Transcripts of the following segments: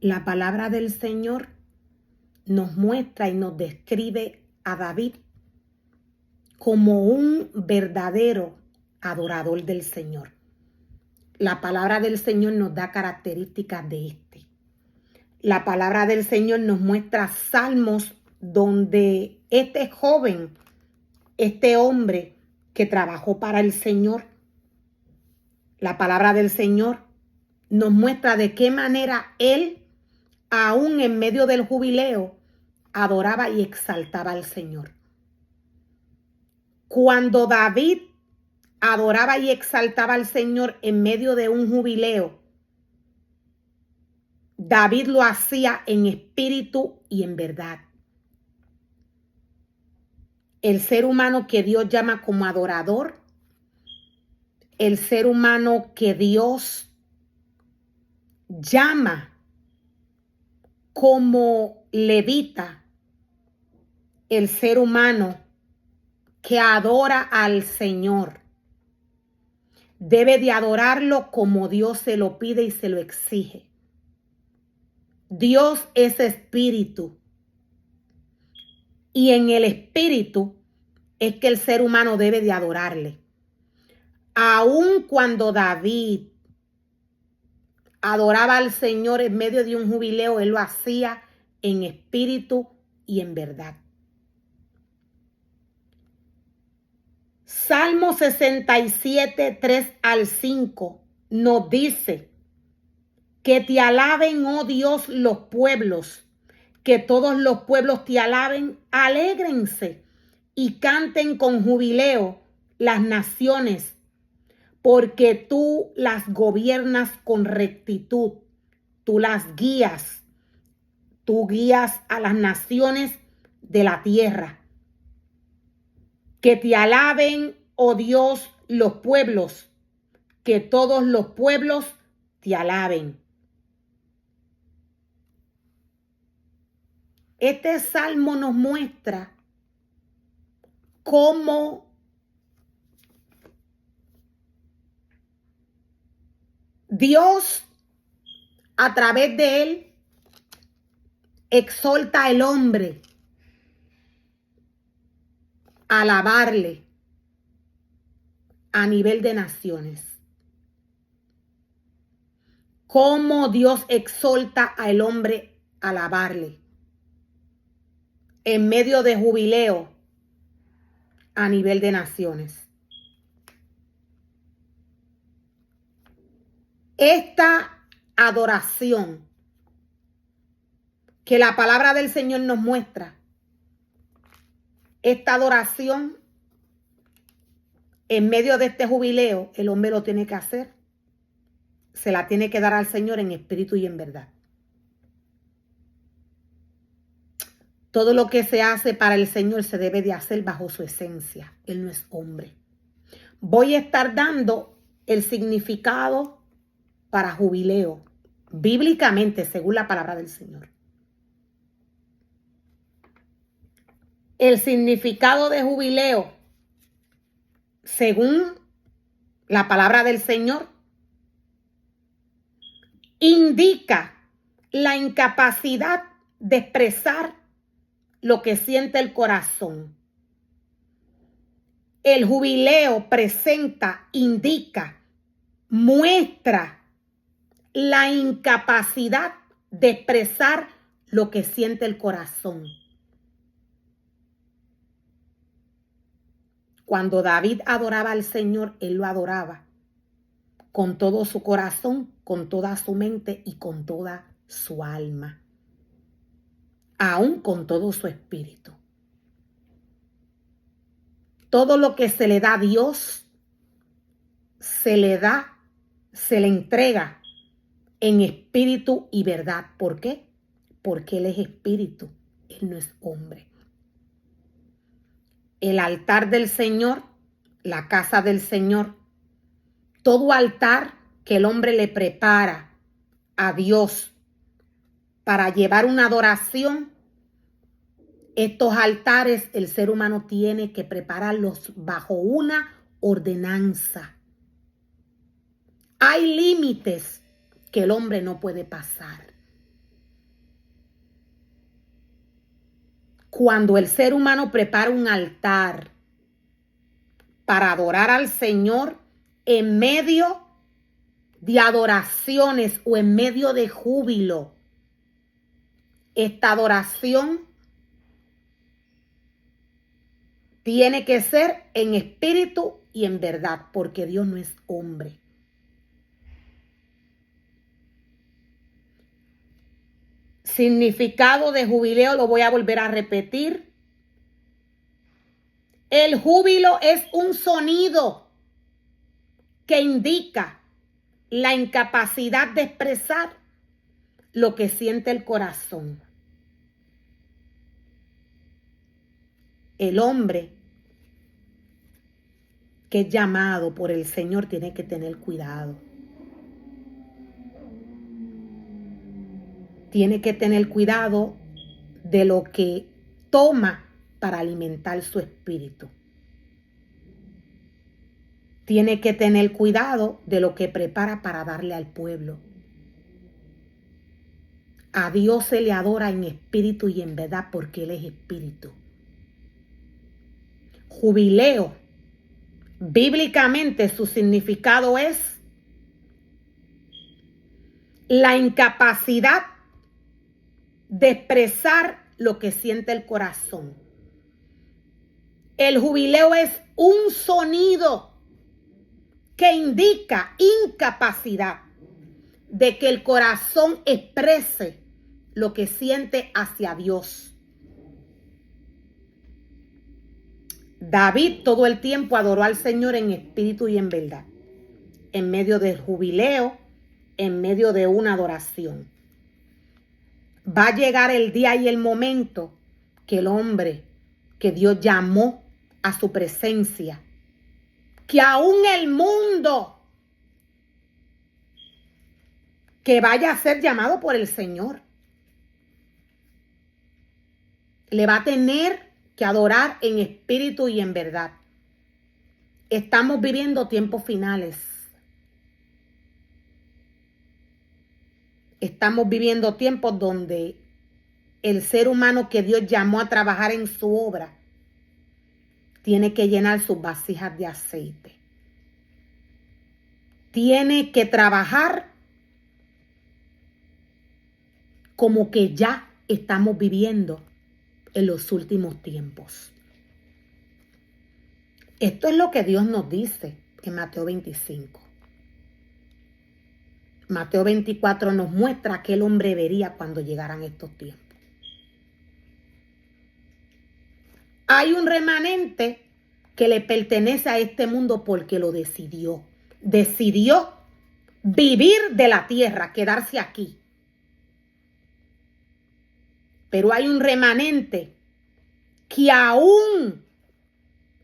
La palabra del Señor nos muestra y nos describe a David como un verdadero adorador del Señor. La palabra del Señor nos da características de este. La palabra del Señor nos muestra salmos donde este joven, este hombre que trabajó para el Señor, la palabra del Señor nos muestra de qué manera él, aún en medio del jubileo, adoraba y exaltaba al Señor. Cuando David adoraba y exaltaba al Señor en medio de un jubileo, David lo hacía en espíritu y en verdad. El ser humano que Dios llama como adorador, el ser humano que Dios llama como levita, el ser humano que adora al Señor, debe de adorarlo como Dios se lo pide y se lo exige. Dios es espíritu. Y en el espíritu es que el ser humano debe de adorarle. Aun cuando David adoraba al Señor en medio de un jubileo, él lo hacía en espíritu y en verdad. Salmo 67, 3 al 5 nos dice: que te alaben, oh Dios, los pueblos, que todos los pueblos te alaben, alégrense y canten con jubileo las naciones, porque tú las gobiernas con rectitud, tú las guías, tú guías a las naciones de la tierra. Que te alaben, oh Dios, los pueblos, que todos los pueblos te alaben. Este salmo nos muestra cómo Dios, a través de él, exhorta al hombre a alabarle a nivel de naciones. Cómo Dios exhorta al hombre a alabarle en medio de jubileo a nivel de naciones. Esta adoración que la palabra del Señor nos muestra, esta adoración en medio de este jubileo, el hombre lo tiene que hacer. Se la tiene que dar al Señor en espíritu y en verdad. Todo lo que se hace para el Señor se debe de hacer bajo su esencia. Él no es hombre. Voy a estar dando el significado para jubileo, bíblicamente, según la palabra del Señor. El significado de jubileo, según la palabra del Señor, indica la incapacidad de expresar lo que siente el corazón. El jubileo presenta, indica, muestra la incapacidad de expresar lo que siente el corazón. Cuando David adoraba al Señor, él lo adoraba con todo su corazón, con toda su mente y con toda su alma, aún con todo su espíritu. Todo lo que se le da a Dios, se le entrega en espíritu y verdad. ¿Por qué? Porque Él es espíritu, Él no es hombre. El altar del Señor, la casa del Señor, todo altar que el hombre le prepara a Dios para llevar una adoración, estos altares el ser humano tiene que prepararlos bajo una ordenanza. Hay límites que el hombre no puede pasar. Cuando el ser humano prepara un altar para adorar al Señor en medio de adoraciones o en medio de júbilo, esta adoración tiene que ser en espíritu y en verdad, porque Dios no es hombre. Significado de jubileo, lo voy a volver a repetir. El júbilo es un sonido que indica la incapacidad de expresar lo que siente el corazón. El hombre que es llamado por el Señor tiene que tener cuidado. Tiene que tener cuidado de lo que toma para alimentar su espíritu. Tiene que tener cuidado de lo que prepara para darle al pueblo. A Dios se le adora en espíritu y en verdad porque Él es espíritu. Jubileo, bíblicamente su significado es la incapacidad de expresar lo que siente el corazón. El jubileo es un sonido que indica incapacidad de que el corazón exprese lo que siente hacia Dios. David todo el tiempo adoró al Señor en espíritu y en verdad, en medio del jubileo, en medio de una adoración. Va a llegar el día y el momento que el hombre que Dios llamó a su presencia, que aún el mundo que vaya a ser llamado por el Señor, le va a tener que adorar en espíritu y en verdad. Estamos viviendo tiempos finales. Estamos viviendo tiempos donde el ser humano que Dios llamó a trabajar en su obra tiene que llenar sus vasijas de aceite. Tiene que trabajar como que ya estamos viviendo en los últimos tiempos. Esto es lo que Dios nos dice en Mateo 25. Mateo 24 nos muestra que el hombre vería cuando llegaran estos tiempos. Hay un remanente que le pertenece a este mundo porque lo decidió. Decidió vivir de la tierra, quedarse aquí. Pero hay un remanente que aún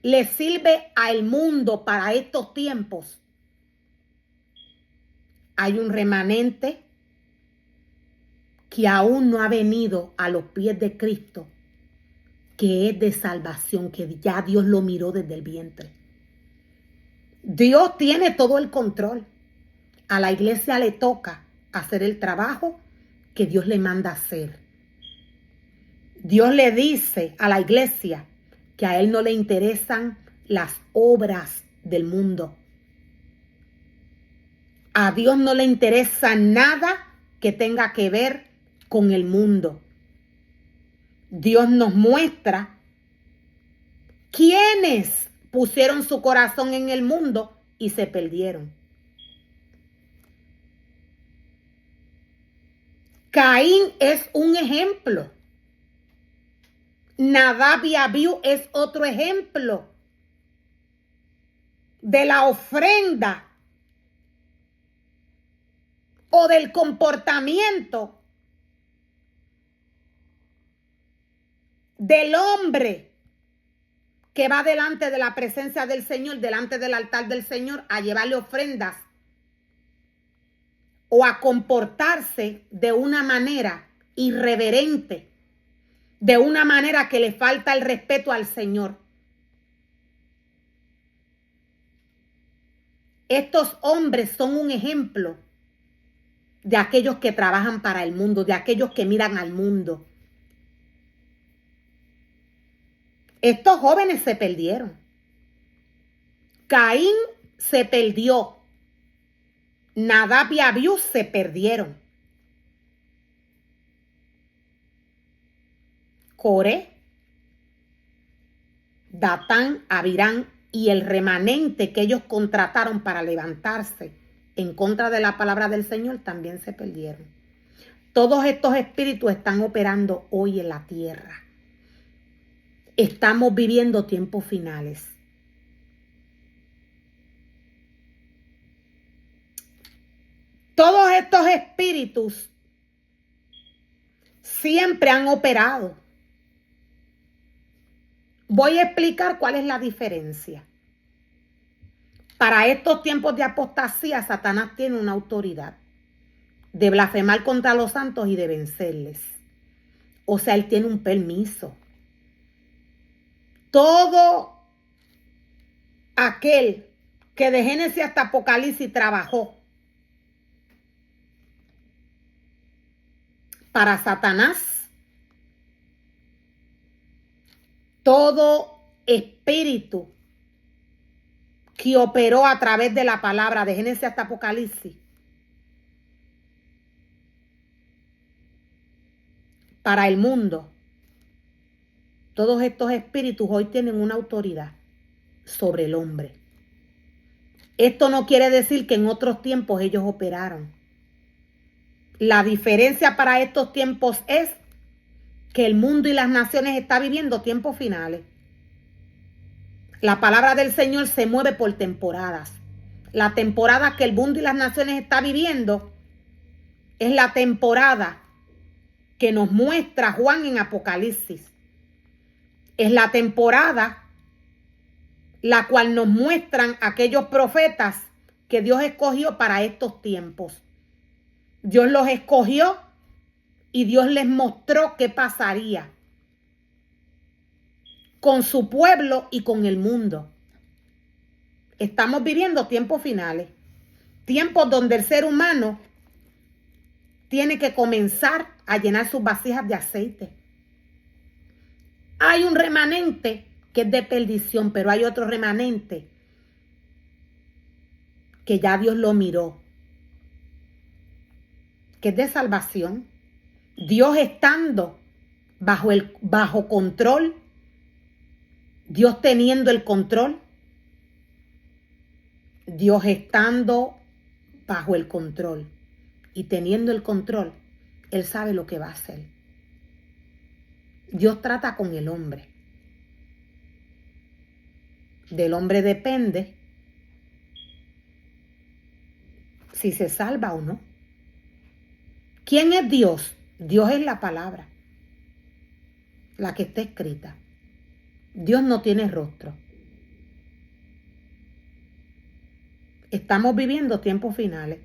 le sirve al mundo para estos tiempos. Hay un remanente que aún no ha venido a los pies de Cristo, que es de salvación, que ya Dios lo miró desde el vientre. Dios tiene todo el control. A la iglesia le toca hacer el trabajo que Dios le manda hacer. Dios le dice a la iglesia que a Él no le interesan las obras del mundo. A Dios no le interesa nada que tenga que ver con el mundo. Dios nos muestra quiénes pusieron su corazón en el mundo y se perdieron. Caín es un ejemplo. Nadab y Abiú es otro ejemplo de la ofrenda o del comportamiento del hombre que va delante de la presencia del Señor, delante del altar del Señor, a llevarle ofrendas o a comportarse de una manera irreverente, de una manera que le falta el respeto al Señor. Estos hombres son un ejemplo de aquellos que trabajan para el mundo, de aquellos que miran al mundo. Estos jóvenes se perdieron. Caín se perdió. Nadab y Abiú se perdieron. Coré, Datán, Abirán y el remanente que ellos contrataron para levantarse en contra de la palabra del Señor también se perdieron. Todos estos espíritus están operando hoy en la tierra. Estamos viviendo tiempos finales. Todos estos espíritus siempre han operado. Voy a explicar cuál es la diferencia. Para estos tiempos de apostasía, Satanás tiene una autoridad de blasfemar contra los santos y de vencerles. O sea, él tiene un permiso. Todo aquel que de Génesis hasta Apocalipsis trabajó para Satanás, todo espíritu que operó a través de la palabra de Génesis hasta Apocalipsis, para el mundo, todos estos espíritus hoy tienen una autoridad sobre el hombre. Esto no quiere decir que en otros tiempos ellos operaron. La diferencia para estos tiempos es que el mundo y las naciones están viviendo tiempos finales. La palabra del Señor se mueve por temporadas. La temporada que el mundo y las naciones están viviendo es la temporada que nos muestra Juan en Apocalipsis. Es la temporada la cual nos muestran aquellos profetas que Dios escogió para estos tiempos. Dios los escogió y Dios les mostró qué pasaría con su pueblo y con el mundo. Estamos viviendo tiempos finales, tiempos donde el ser humano tiene que comenzar a llenar sus vasijas de aceite. Hay un remanente que es de perdición, pero hay otro remanente que ya Dios lo miró, que es de salvación. Dios estando bajo control, Dios teniendo el control, Dios estando bajo el control y teniendo el control, Él sabe lo que va a hacer. Dios trata con el hombre. Del hombre depende si se salva o no. ¿Quién es Dios? Dios es la palabra, la que está escrita. Dios no tiene rostro. Estamos viviendo tiempos finales.